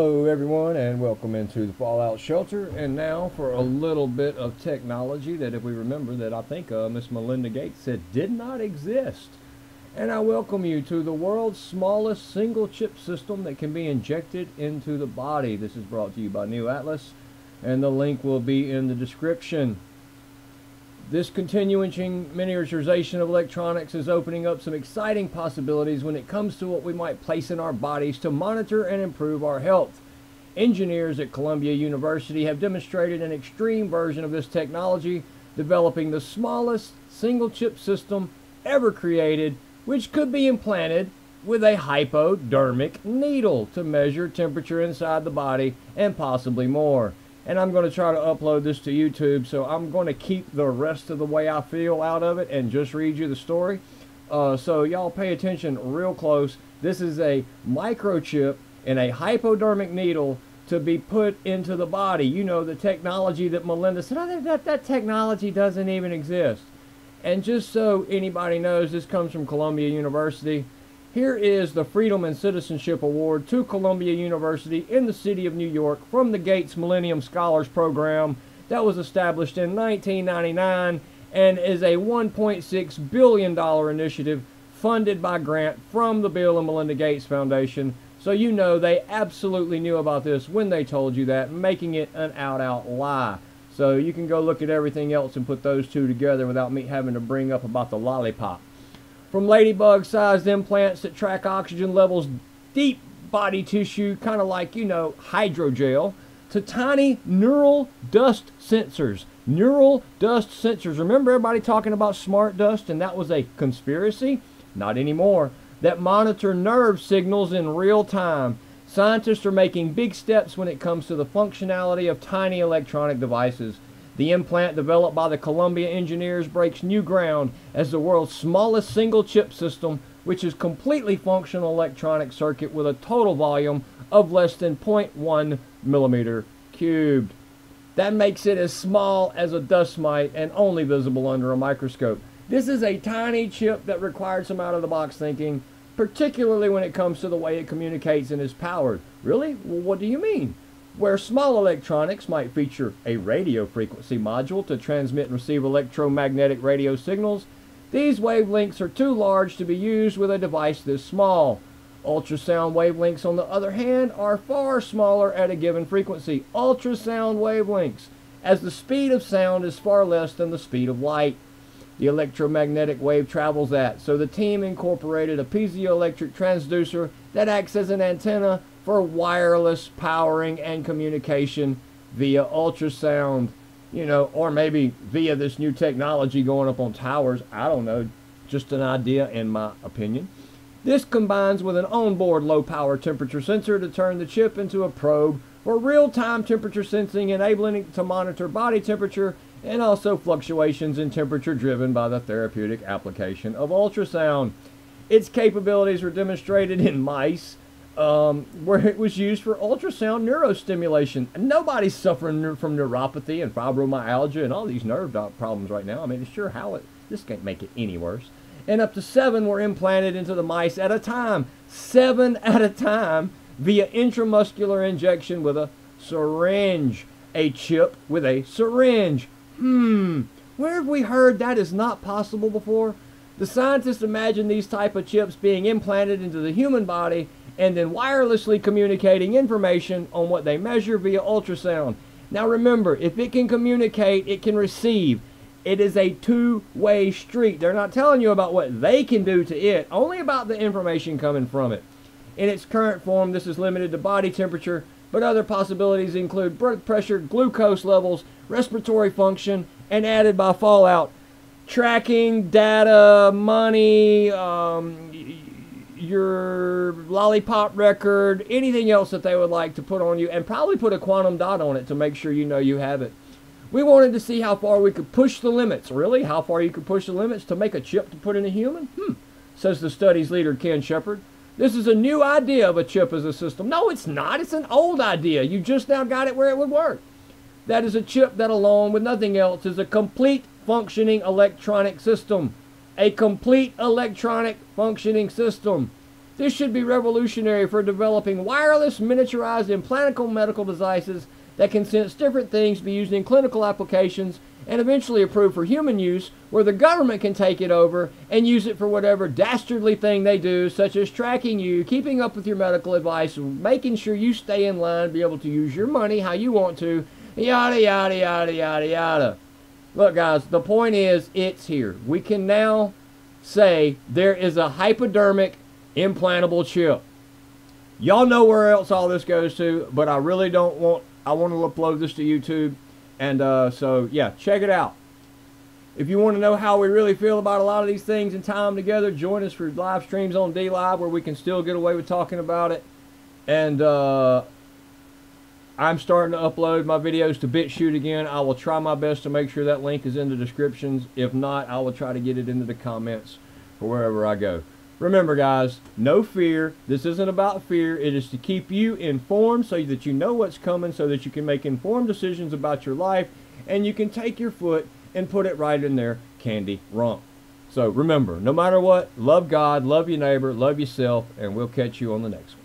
Hello everyone and welcome into the Fallout Shelter. And now for a little bit of technology that, if we remember, that I think Miss Melinda Gates said did not exist. And I welcome you to the world's smallest single chip system that can be injected into the body. This is brought to you by New Atlas and the link will be in the description. This continuing miniaturization of electronics is opening up some exciting possibilities when it comes to what we might place in our bodies to monitor and improve our health. Engineers at Columbia University have demonstrated an extreme version of this technology, developing the smallest single chip system ever created, which could be implanted with a hypodermic needle to measure temperature inside the body and possibly more. And I'm going to try to upload this to YouTube, so I'm going to keep the rest of the way I feel out of it and just read you the story. So y'all pay attention real close. This is a microchip and a hypodermic needle to be put into the body. You know, the technology that Melinda said, oh, that technology doesn't even exist. And just so anybody knows, this comes from Columbia University. Here is the Freedom and Citizenship Award to Columbia University in the city of New York from the Gates Millennium Scholars Program that was established in 1999 and is a $1.6 billion initiative funded by grant from the Bill and Melinda Gates Foundation. So you know they absolutely knew about this when they told you that, making it an out-out lie. So you can go look at everything else and put those two together without me having to bring up about the lollipop. From ladybug-sized implants that track oxygen levels deep body tissue, kind of like, you know, hydrogel, to tiny neural dust sensors. Neural dust sensors. Remember everybody talking about smart dust and that was a conspiracy? Not anymore. That monitor nerve signals in real time. Scientists are making big steps when it comes to the functionality of tiny electronic devices. The implant developed by the Columbia engineers breaks new ground as the world's smallest single chip system, which is completely functional electronic circuit with a total volume of less than 0.1 millimeter cubed. That makes it as small as a dust mite and only visible under a microscope. This is a tiny chip that required some out-of-the-box thinking, particularly when it comes to the way it communicates and is powered. Really? Well, what do you mean? Where small electronics might feature a radio frequency module to transmit and receive electromagnetic radio signals, these wavelengths are too large to be used with a device this small. Ultrasound wavelengths, on the other hand, are far smaller at a given frequency. Ultrasound wavelengths, as the speed of sound is far less than the speed of light. The electromagnetic wave travels at, so the team incorporated a piezoelectric transducer that acts as an antenna for wireless powering and communication via ultrasound, you know, or maybe via this new technology going up on towers. I don't know, just an idea in my opinion. This combines with an onboard low power temperature sensor to turn the chip into a probe for real-time temperature sensing, enabling it to monitor body temperature and also fluctuations in temperature driven by the therapeutic application of ultrasound. Its capabilities were demonstrated in mice, where it was used for ultrasound neurostimulation. Nobody's suffering from neuropathy and fibromyalgia and all these nerve problems right now. I mean, sure, this can't make it any worse. And up to 7 were implanted into the mice at a time. 7 at a time via intramuscular injection with a syringe. A chip with a syringe. Where have we heard that is not possible before? The scientists imagine these type of chips being implanted into the human body and then wirelessly communicating information on what they measure via ultrasound. Now remember, if it can communicate, it can receive. It is a two-way street. They're not telling you about what they can do to it, only about the information coming from it. In its current form, this is limited to body temperature, but other possibilities include blood pressure, glucose levels, respiratory function, and added by Fallout, tracking, data, money, your lollipop record, anything else that they would like to put on you, and probably put a quantum dot on it to make sure you know you have it. We wanted to see how far we could push the limits. Really? How far you could push the limits to make a chip to put in a human? Says the study's leader, Ken Shepard. This is a new idea of a chip as a system. No, it's not. It's an old idea. You just now got it where it would work. That is a chip that alone with nothing else is a complete functioning electronic system. A complete electronic functioning system. This should be revolutionary for developing wireless, miniaturized, implantable medical devices that can sense different things to be used in clinical applications and eventually approved for human use, where the government can take it over and use it for whatever dastardly thing they do, such as tracking you, keeping up with your medical advice, making sure you stay in line, be able to use your money how you want to, yada, yada, yada, yada, yada. Look, guys, the point is, it's here. We can now say there is a hypodermic implantable chip. Y'all know where else all this goes to, but I really don't want, I want to upload this to YouTube. And so, yeah, check it out. If you want to know how we really feel about a lot of these things and tie them together, join us for live streams on DLive where we can still get away with talking about it. And I'm starting to upload my videos to BitChute again. I will try my best to make sure that link is in the descriptions. If not, I will try to get it into the comments for wherever I go. Remember, guys, no fear. This isn't about fear. It is to keep you informed so that you know what's coming, so that you can make informed decisions about your life, and you can take your foot and put it right in their candy rump. So remember, no matter what, love God, love your neighbor, love yourself, and we'll catch you on the next one.